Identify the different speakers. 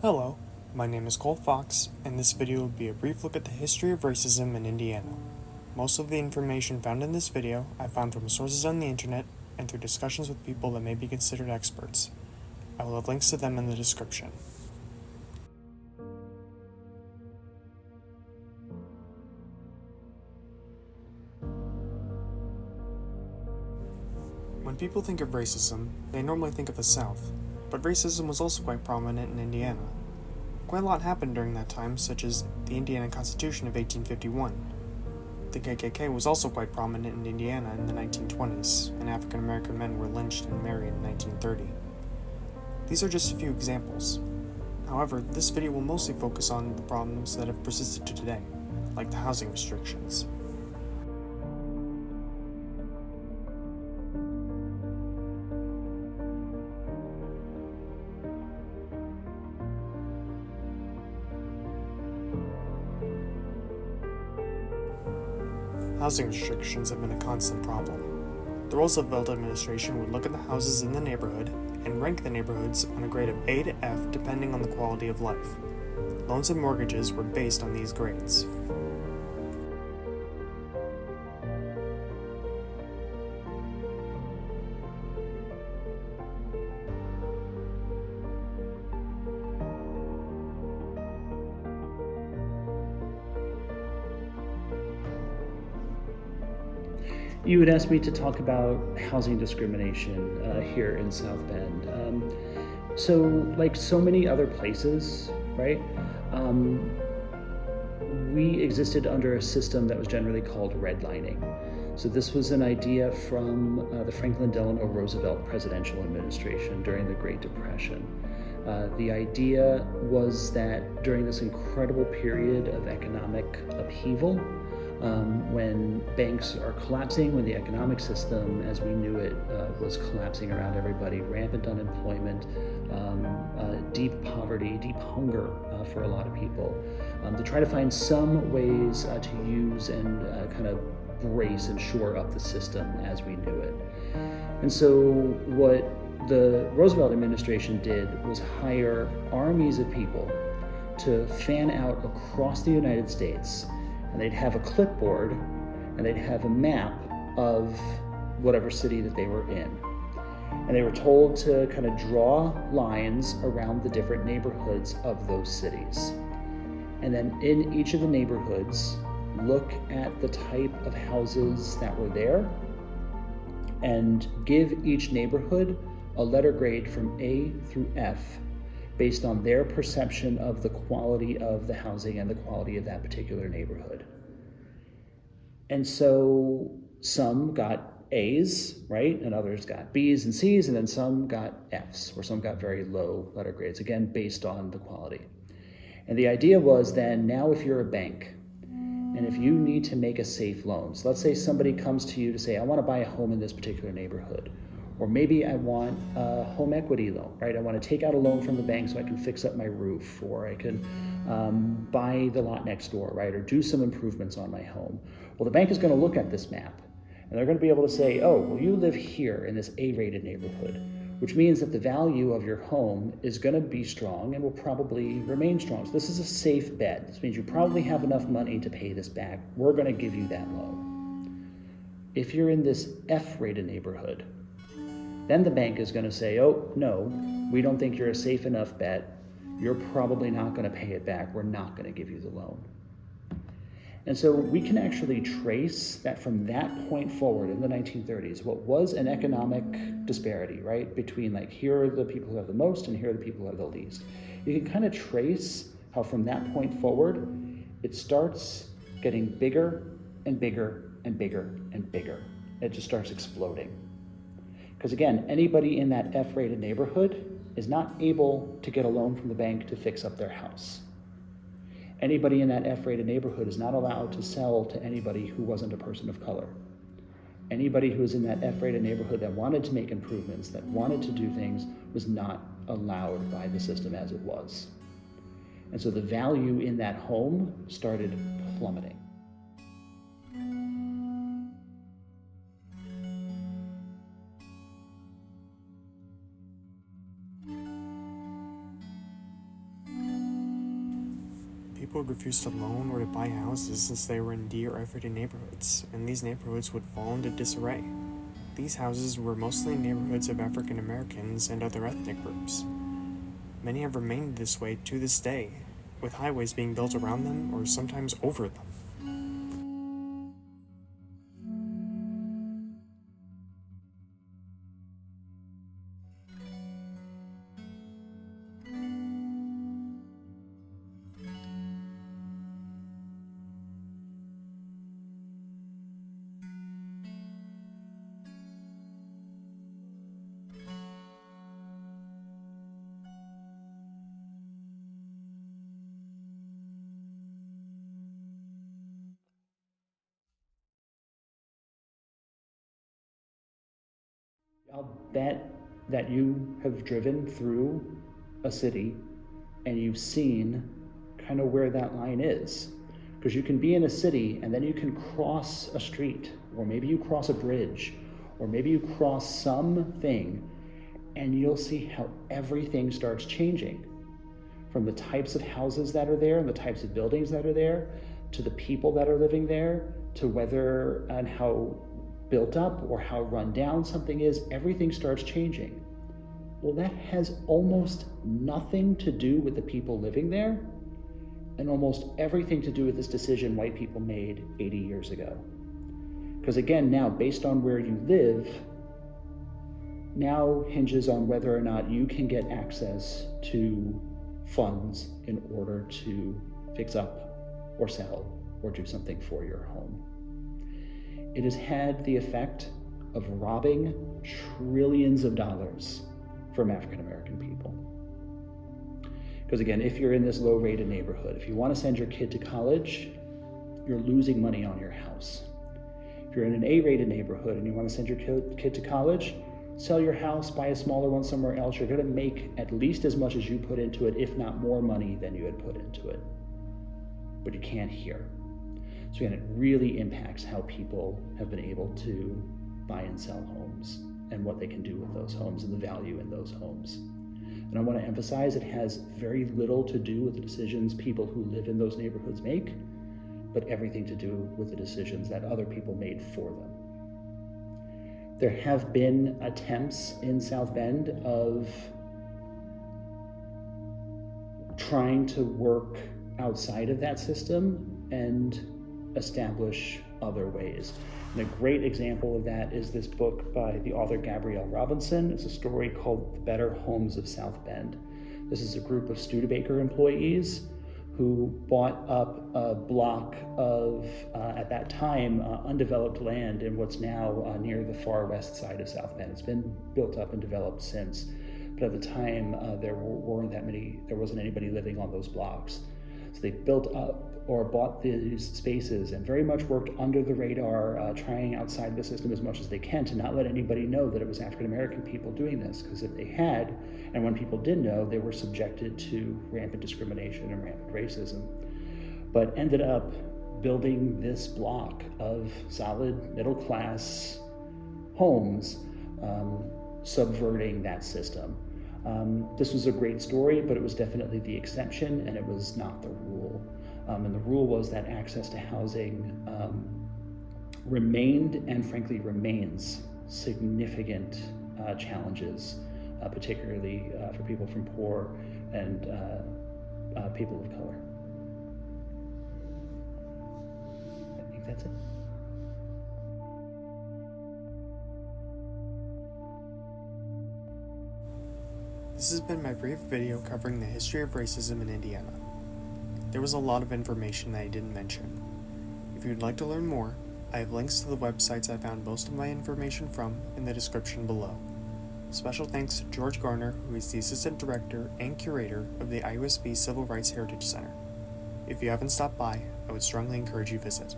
Speaker 1: Hello, my name is Cole Fox, and this video will be a brief look at the history of racism in Indiana. Most of the information found in this video I found from sources on the internet and through discussions with people that may be considered experts. I will have links to them in the description. When people think of racism, they normally think of the South, but racism was also quite prominent in Indiana. Quite a lot happened during that time, such as the Indiana Constitution of 1851. The KKK was also quite prominent in Indiana in the 1920s, and African American men were lynched and married in 1930. These are just a few examples. However, this video will mostly focus on the problems that have persisted to today, like the housing restrictions. Housing restrictions have been a constant problem. The Roosevelt administration would look at the houses in the neighborhood and rank the neighborhoods on a grade of A to F depending on the quality of life. Loans and mortgages were based on these grades.
Speaker 2: You had asked me to talk about housing discrimination here in South Bend. So like so many other places, right, we existed under a system that was generally called redlining. So this was an idea from the Franklin Delano Roosevelt presidential administration during the Great Depression. The idea was that during this incredible period of economic upheaval, when banks are collapsing, when the economic system as we knew it was collapsing around everybody, rampant unemployment, deep poverty, deep hunger for a lot of people, to try to find some ways to use and kind of brace and shore up the system as we knew it. And so what the Roosevelt administration did was hire armies of people to fan out across the United States, and they'd have a clipboard and they'd have a map of whatever city that they were in. And they were told to kind of draw lines around the different neighborhoods of those cities. And then in each of the neighborhoods, look at the type of houses that were there and give each neighborhood a letter grade from A through F based on their perception of the quality of the housing and the quality of that particular neighborhood. And so some got A's, right? And others got B's and C's, and then some got F's, or some got very low letter grades, again, based on the quality. And the idea was then, now if you're a bank, and if you need to make a safe loan, so let's say somebody comes to you to say, I want to buy a home in this particular neighborhood, or maybe I want a home equity loan, right? I want to take out a loan from the bank so I can fix up my roof, or I can buy the lot next door, right? Or do some improvements on my home. Well, the bank is going to look at this map, and they're going to be able to say, oh, well, you live here in this A-rated neighborhood, which means that the value of your home is going to be strong and will probably remain strong. So this is a safe bet. This means you probably have enough money to pay this back. We're going to give you that loan. If you're in this F-rated neighborhood, then the bank is going to say, oh, no, we don't think you're a safe enough bet. You're probably not going to pay it back. We're not going to give you the loan. And so we can actually trace that from that point forward in the 1930s, what was an economic disparity, right? Between like, here are the people who have the most and here are the people who have the least. You can kind of trace how from that point forward, it starts getting bigger and bigger and bigger and bigger. It just starts exploding. Because again, anybody in that F-rated neighborhood is not able to get a loan from the bank to fix up their house. Anybody in that F-rated neighborhood is not allowed to sell to anybody who wasn't a person of color. Anybody who was in that F-rated neighborhood that wanted to make improvements, that wanted to do things, was not allowed by the system as it was. And so the value in that home started plummeting.
Speaker 1: people would refuse to loan or to buy houses since they were in D or F rated neighborhoods, and these neighborhoods would fall into disarray. These houses were mostly neighborhoods of African Americans and other ethnic groups. Many have remained this way to this day, with highways being built around them or sometimes over them.
Speaker 2: I'll bet that you have driven through a city and you've seen kind of where that line is. Because you can be in a city and then you can cross a street, or maybe you cross a bridge, or maybe you cross something, and you'll see how everything starts changing. From the types of houses that are there and the types of buildings that are there, to the people that are living there, to whether and how built up or how run down something is, everything starts changing. Well, that has almost nothing to do with the people living there, and almost everything to do with this decision white people made 80 years ago. Because again, now based on where you live, now hinges on whether or not you can get access to funds in order to fix up or sell or do something for your home. It has had the effect of robbing trillions of dollars from African American people. Because again, if you're in this low-rated neighborhood, if you want to send your kid to college, you're losing money on your house. If you're in an A-rated neighborhood and you want to send your kid to college, sell your house, buy a smaller one somewhere else. You're going to make at least as much as you put into it, if not more money than you had put into it. But you can't here. So again, it really impacts how people have been able to buy and sell homes and what they can do with those homes and the value in those homes. And I want to emphasize it has very little to do with the decisions people who live in those neighborhoods make, but everything to do with the decisions that other people made for them. There have been attempts in South Bend of trying to work outside of that system and establish other ways. And a great example of that is this book by the author Gabrielle Robinson. It's a story called The Better Homes of South Bend. This is a group of Studebaker employees who bought up a block of, at that time, undeveloped land in what's now near the far west side of South Bend. It's been built up and developed since, but at the time there wasn't anybody living on those blocks. So they built up or bought these spaces and very much worked under the radar, trying outside the system as much as they can to not let anybody know that it was African American people doing this, because if they had, and when people did know, they were subjected to rampant discrimination and rampant racism. But ended up building this block of solid middle class homes, subverting that system. This was a great story, but it was definitely the exception and it was not the rule. And the rule was that access to housing remained and frankly remains significant challenges, particularly for people from poor and people of color. I think that's it.
Speaker 1: This has been my brief video covering the history of racism in Indiana. There was a lot of information that I didn't mention. If you'd like to learn more, I have links to the websites I found most of my information from in the description below. Special thanks to George Garner, who is the Assistant Director and Curator of the IUSB Civil Rights Heritage Center. If you haven't stopped by, I would strongly encourage you to visit.